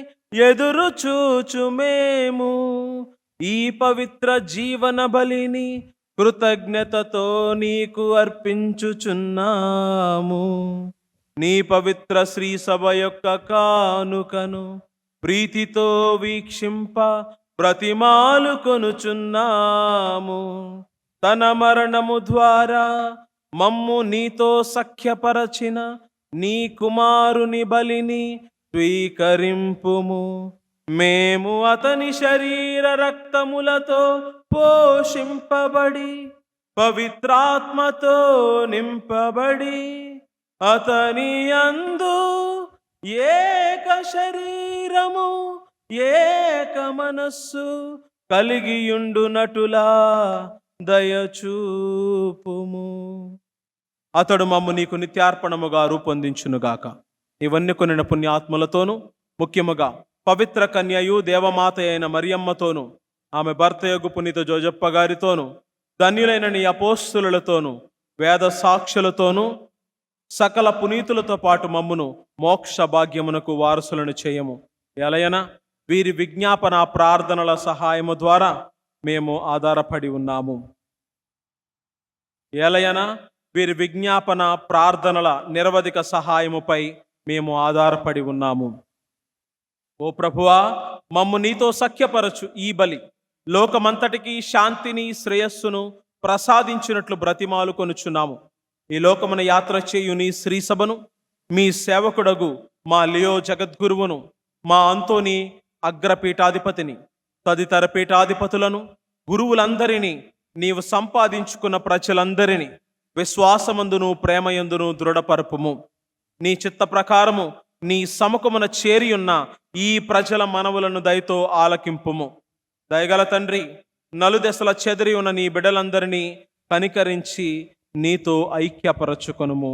[SPEAKER 3] ఎదురు చూచు మేము ఈ పవిత్ర జీవన బలిని కృతజ్ఞతతో నీకు అర్పించుచున్నాము. నీ పవిత్ర శ్రీ సభ యొక్క కానుకను ప్రీతితో వీక్షింప ప్రతిమాలు కొనుచున్నాము. తన మరణము ద్వారా మమ్ము నీతో సఖ్యపరచిన నీ కుమారుని బలిని స్వీకరింపుము. మేము అతని శరీర రక్తములతో పోషింపబడి పవిత్రాత్మతో నింపబడి అతని యందు ఏక శరీరము ఏక మనస్సు కలిగియుండునటులా దయచూపుము. అతడు మమ్ము నీకు నిత్యార్పణముగా రూపొందించునుగాక. ఇవన్నీ కొనిన పుణ్యాత్ములతోనూ, ముఖ్యముగా పవిత్ర కన్యయు దేవమాత అయిన మరియమ్మతోనూ, ఆమె భర్త యొగు పునీత జోజప్ప గారితోనూ, ధన్యులైన నీ అపోస్తులతోనూ, వేద సాక్షులతోనూ, సకల పునీతులతో పాటు మమ్మును మోక్ష భాగ్యమునకు వారసులను చేయము. ఎలయన వీరి విజ్ఞాపన ప్రార్థనల సహాయము ద్వారా మేము ఆధారపడి ఉన్నాము. ఎలయన వీరి విజ్ఞాపన ప్రార్థనల నిరవధిక సహాయముపై మేము ఆధారపడి ఉన్నాము. ఓ ప్రభువా, మమ్ము నీతో సఖ్యపరచు ఈ బలి లోకమంతటికి శాంతిని శ్రేయస్సును ప్రసాదించినట్లు బ్రతిమాలు కొనుచున్నాము. ఈ లోకమున యాత్ర చేయు నీ శ్రీ సభను, మీ సేవకుడగు మా లియో జగద్గురువును, మా అంతోని అగ్రపీఠాధిపతిని, తదితర పీఠాధిపతులను, గురువులందరినీ, నీవు సంపాదించుకున్న ప్రజలందరినీ విశ్వాసమందును ప్రేమయందును దృఢపరపుము. నీ చిత్త ప్రకారము నీ సముఖమున చేరియున్న ఈ ప్రజల మనవులను దయతో ఆలకింపుము. దయగల తండ్రి, నలుదెసల చెదిరి ఉన్న నీ బిడ్డలందరినీ కనికరించి నీతో ఐక్యపరచుకొనుము.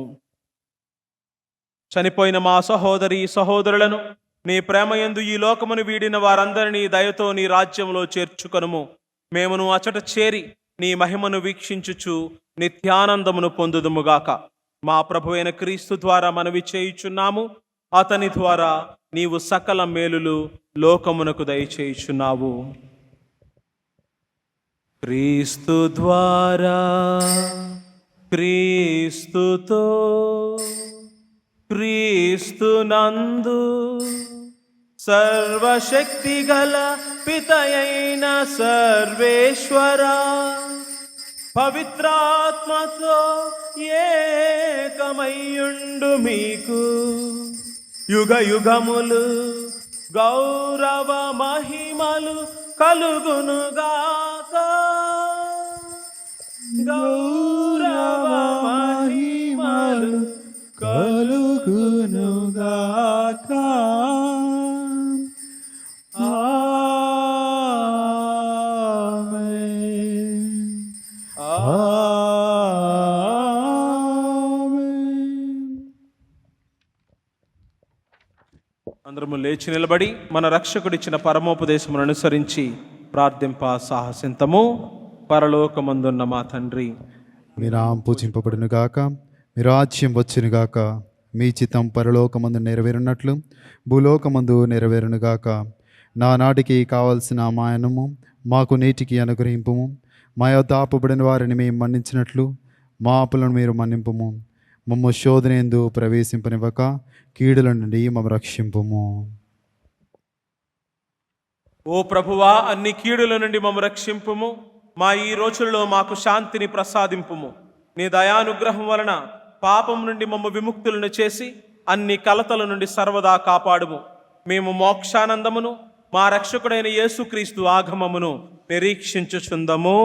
[SPEAKER 3] చనిపోయిన మా సహోదరి సహోదరులను నీ ప్రేమయందు ఈ లోకమును వీడిన వారందరినీ దయతో నీ రాజ్యంలో చేర్చుకొనుము. మేమును అచట చేరి నీ మహిమను వీక్షించుచు నిత్యానందమును పొందుదుముగాక. మా ప్రభువైన క్రీస్తు ద్వారా మనవి చేయుచున్నాము. అతని ద్వారా నీవు సకల మేలులు లోకమునకు దయచేయుచున్నావు. క్రీస్తు ద్వారా, క్రీస్తుతో, క్రీస్తునందు సర్వశక్తి గల పితయైన సర్వేశ్వరా, పవిత్రాత్మతో ఏకమయ్యుండు మీకు యుగ యుగములు గౌరవ మహిమలు కలుగునుగాక. గౌరవ మహిమలు
[SPEAKER 2] కలుగునుగాక. ఆమేన్. ఆమేన్.
[SPEAKER 3] అందరము లేచి నిలబడి మన రక్షకుడిచ్చిన పరమోపదేశమును అనుసరించి ప్రార్థింప సాహసింతము. పరలోకమందున్న మా తండ్రి,
[SPEAKER 4] మీ నామం పూజింపబడునుగాక, మీ రాజ్యం వచ్చునుగాక, మీ చిత్తం పరలోకమందు నెరవేరునట్లు భూలోకమందు నెరవేరునుగాక. నానాటికి కావలసిన మాయనము మాకు నేటికి అనుగ్రహింపుము. మా యొద్ద అప్పుబడిన వారిని మేము మన్నించినట్లు మా అప్పులను మీరు మన్నింపుము. మమ్ము శోధనేందు ప్రవేశింపనివ్వక కీడుల నుండి మమ్మ రక్షింపుము.
[SPEAKER 3] ఓ ప్రభువా, అన్ని కీడుల నుండి మమ్మ రక్షింపుము. మా ఈ రోజుల్లో మాకు శాంతిని ప్రసాదింపుము. నీ దయానుగ్రహం వలన పాపం నుండి మమ్మ విముక్తులను చేసి అన్ని కలతల నుండి సర్వదా కాపాడుము. మేము మోక్షానందమును మా రక్షకుడైన యేసుక్రీస్తు ఆగమమును నిరీక్షించుచుందము.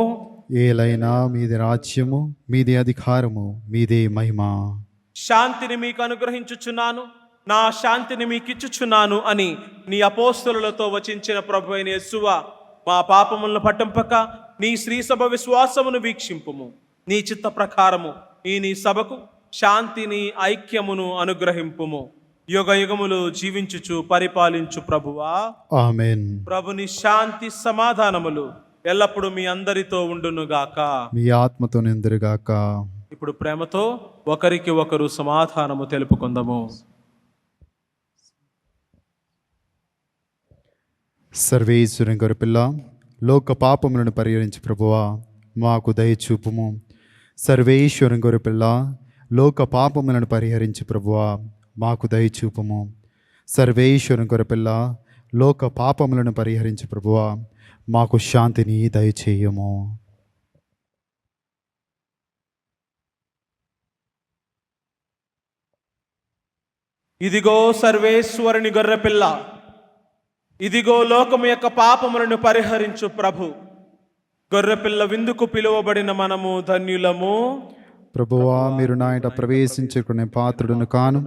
[SPEAKER 4] ఏలైనా మీది రాజ్యము, మీది అధికారము, మీదే మహిమ.
[SPEAKER 3] శాంతిని మీకు అనుగ్రహించుచున్నాను, నా శాంతిని మీకు ఇచ్చుచున్నాను అని నీ అపోస్తలులతో వచించిన ప్రభు అయిన యేసువా, మా పాపములను పట్టింపక నీ శ్రీసభ విశ్వాసమును వీక్షింపుము. నీ చిత్త ప్రకారము ఈ నీ సభకు శాంతిని ఐక్యమును అనుగ్రహింపుము. యుగ యుగములు జీవించుచు పరిపాలించు ప్రభువా,
[SPEAKER 4] ఆమేన్.
[SPEAKER 3] ప్రభుని శాంతి సమాధానములు ఎల్లప్పుడూ మీ అందరితో ఉండునుగాక.
[SPEAKER 4] మీ ఆత్మతో నిందురుగాక.
[SPEAKER 3] ఇప్పుడు ప్రేమతో ఒకరికి ఒకరు సమాధానము తెలుపుకుందాము.
[SPEAKER 4] సర్వేశ్వరం గొర్రెపిల్ల, లోక పాపములను పరిహరించు ప్రభువా, మాకు దయచూపుము. సర్వేశ్వరం గొర్రెపిల్ల, లోక పాపములను పరిహరించు ప్రభువా, మాకు దయచూపుము. సర్వేశ్వరం గొర్రెపిల్ల, లోక పాపములను పరిహరించు ప్రభువా, మాకు శాంతిని దయచేయము.
[SPEAKER 3] ఇదిగో సర్వేశ్వరుని గొర్రెపిల్ల, ఇదిగో లోకము యొక్క పాపములను పరిహరించు ప్రభు. గొర్రెపిల్ల విందుకు పిలువబడిన మనము ధన్యులము.
[SPEAKER 4] ప్రభువా, మీరు నా ఇంట ప్రవేశించుకునే పాత్రుడును కాను,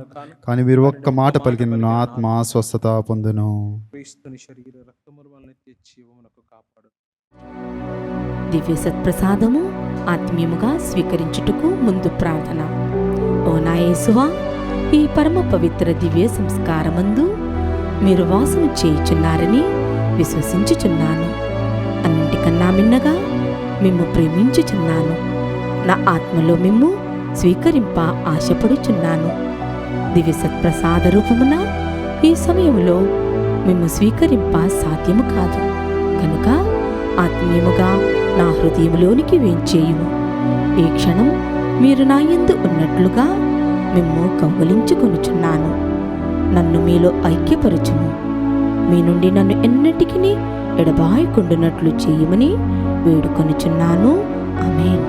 [SPEAKER 4] కానీ మీరు ఒక్క మాట పలికిన నా ఆత్మ స్వస్థత పొందును.
[SPEAKER 3] క్రీస్తుని శరీర రక్తముల వలన తెచ్చి జీవమునకు కాపాడు.
[SPEAKER 7] దివ్య సత్ప్రసాదము ఆత్మీయముగా స్వీకరించుటకు ముందు ప్రార్థన. ఓ నా యేసువా, ఈ పరమ పవిత్ర దివ్య సంస్కారమందు మీరు వాసన చేయుచున్నారని విశ్వసించుచున్నాను. అన్నింటికన్నా మిన్నగా మిమ్ము ప్రేమించుచున్నాను. నా ఆత్మలో మిమ్ము స్వీకరింప ఆశపడుచున్నాను. దివ్య సత్ప్రసాద రూపమున ఈ సమయంలో మిమ్ము స్వీకరింప సాధ్యము కాదు కనుక ఆత్మీయముగా నా హృదయంలోనికి వేంచేయుము. ఈ క్షణం మీరు నా యందు ఉన్నట్లుగా మిమ్ము కౌగిలించుకొనుచున్నాను. నన్ను మీలో ఐక్యపరచుము. మీ నుండి నన్ను ఎన్నటికీ ఎడబాయకుండునట్లు చేయమని వేడుకొనుచున్నాను. ఆమేన్.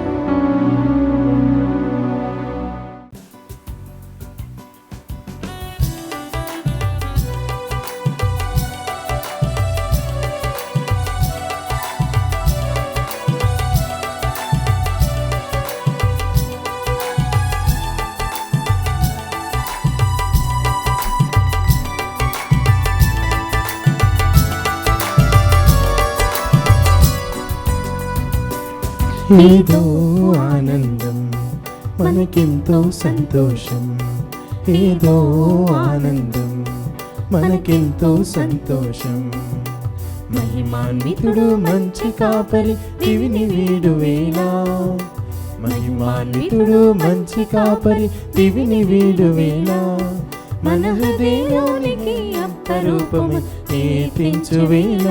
[SPEAKER 2] ఏదో ఆనందం, మనకెంతో సంతోషం. ఏదో ఆనందం, మనకెంతో సంతోషం. మహిమాన్వితుడు మంచి కాపరి దివిని వీడు వేళ. మహిమాన్వితుడు మంచి కాపరి దివిని వీడు వేళ. మన హృదయంలోనికి అప్రూపము ఈ తెంచువేళ,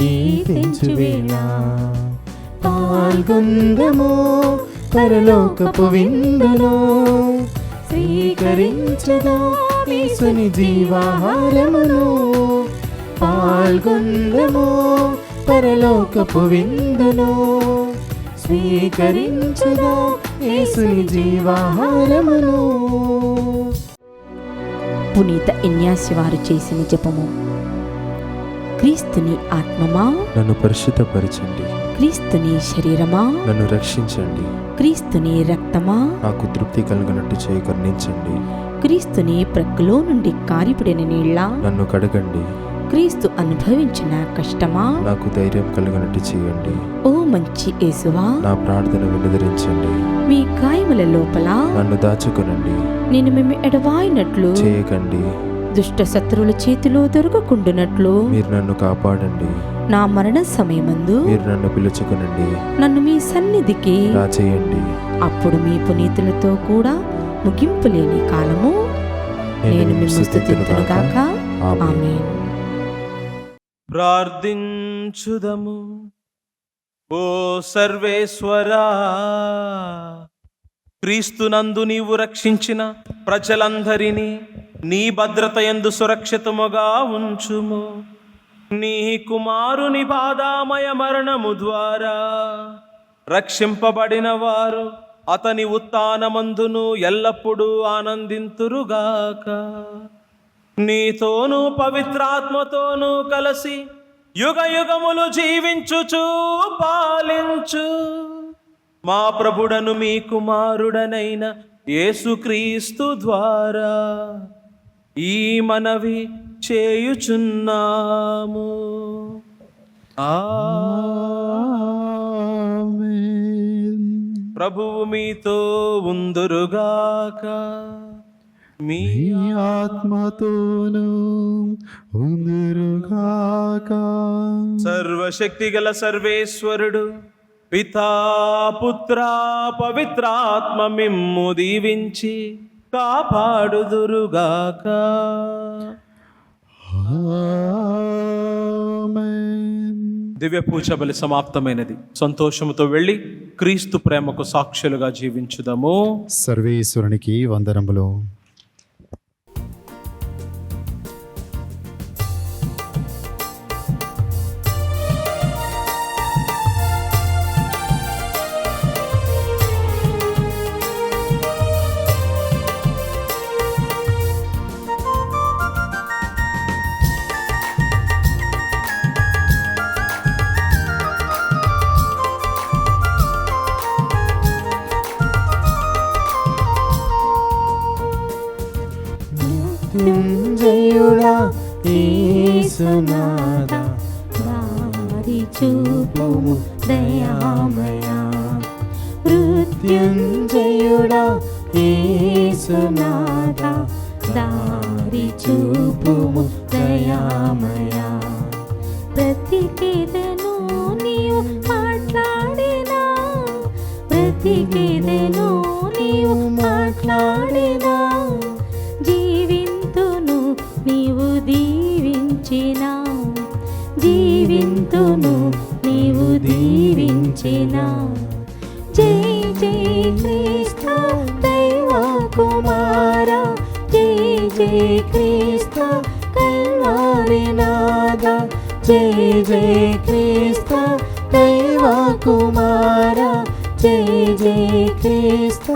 [SPEAKER 2] ఈ తెంచువేళ. పాల్గొందము పరలోకపు విందులో, స్వీకరించదా యేసుని జీవాహారమును. పాల్గొందము పరలోకపు విందులో, స్వీకరించదా యేసుని జీవాహారమును.
[SPEAKER 7] పునీత ఇన్యాసి వారు చేసిన జపము. క్రీస్తుని ఆత్మమా
[SPEAKER 8] నన్ను పరిశుద్ధపరచండి,
[SPEAKER 7] క్రీస్తుని శరీరమా
[SPEAKER 8] నన్ను రక్షించండి,
[SPEAKER 7] క్రీస్తుని రక్తమా
[SPEAKER 8] నాకు తృప్తి కలిగినట్టు చేయి కరుణించండి.
[SPEAKER 7] క్రీస్తుని ప్రక్కలో నుండి కారిపడిన నీళ్ళ
[SPEAKER 8] నన్ను కడగండి,
[SPEAKER 7] క్రీస్తు అనుభవించిన కష్టమా
[SPEAKER 8] నాకు ధైర్యం కలిగినట్టు చేయండి.
[SPEAKER 7] ఓ మంచి యేసువా,
[SPEAKER 8] నా ప్రార్థన వినదరించండి,
[SPEAKER 7] మీ గాయముల లోపల
[SPEAKER 8] నన్ను దాచుకొనండి,
[SPEAKER 7] నేను మేము ఎడవాయినట్లు
[SPEAKER 8] చేయకండి.
[SPEAKER 7] దుష్ట శత్రువుల చేతిలో దొరకకుండునట్లు
[SPEAKER 8] మీరు నన్ను కాపాడండి,
[SPEAKER 7] నా మరణ సమయమందు
[SPEAKER 8] మీరు నన్ను పిలుచుకొనండి,
[SPEAKER 7] నన్ను మీ సన్నిధికి
[SPEAKER 8] చేయండి.
[SPEAKER 7] అప్పుడు మీ పునీతులతో కూడా ముగింపు లేని కాలము నేను మిమ్ము స్తుతింతును గాక. ఆమేన్.
[SPEAKER 3] ప్రార్థించుదము. ఓ సర్వేశ్వరా, క్రీస్తునందు నీవు రక్షించిన ప్రజలందరినీ నీ భద్రత యందు సురక్షితముగా ఉంచుము. నీ కుమారుని బాధామయ మరణము ద్వారా రక్షింపబడిన వారు అతని ఉత్థానమందును ఎల్లప్పుడూ ఆనందింతురుగాక. నీతోనూ పవిత్రాత్మతోనూ కలిసి యుగ యుగములు జీవించుచు పాలించు మా ప్రభుడను మీ కుమారుడనైన యేసుక్రీస్తు ద్వారా ఈ మనవి చేయుచున్నాము.
[SPEAKER 4] ఆమేన్.
[SPEAKER 3] ప్రభువు మీతో ఉందురుగాక. మీ
[SPEAKER 4] మీ ఆత్మతోను ఉందురుగాక.
[SPEAKER 3] సర్వశక్తిగల సర్వేశ్వరుడు పితా పుత్ర పవిత్రాత్మ మిమ్ము దీవించి కాపాడుదురుగాక.
[SPEAKER 4] ఆమేన్.
[SPEAKER 3] దివ్య పూజ బలి సమాప్తమైనది. సంతోషముతో వెళ్ళి క్రీస్తు ప్రేమకు సాక్షులుగా జీవించుదాము.
[SPEAKER 4] సర్వేశ్వరునికి వందనములు.
[SPEAKER 2] మృత్యుంజయుడా యేసునాథా
[SPEAKER 7] దారి చూపుము దయామయా.
[SPEAKER 2] మృత్యుంజయుడా యేసునాథా
[SPEAKER 7] దారి చూపుము దయామయా. బ్రతికేదెను నీవు మాట్లాడినా, బ్రతికేదెను నీవు మాట్లాడినా, జీవింతును నీవు దీవించినా, జీవింతును నీవు దీవించినా. జై జై క్రీస్తు దైవ కుమార, జై జై క్రీస్తు కల్వరినాథ, జై జై క్రీస్తు దైవ కుమార, జై జై క్రీస్తు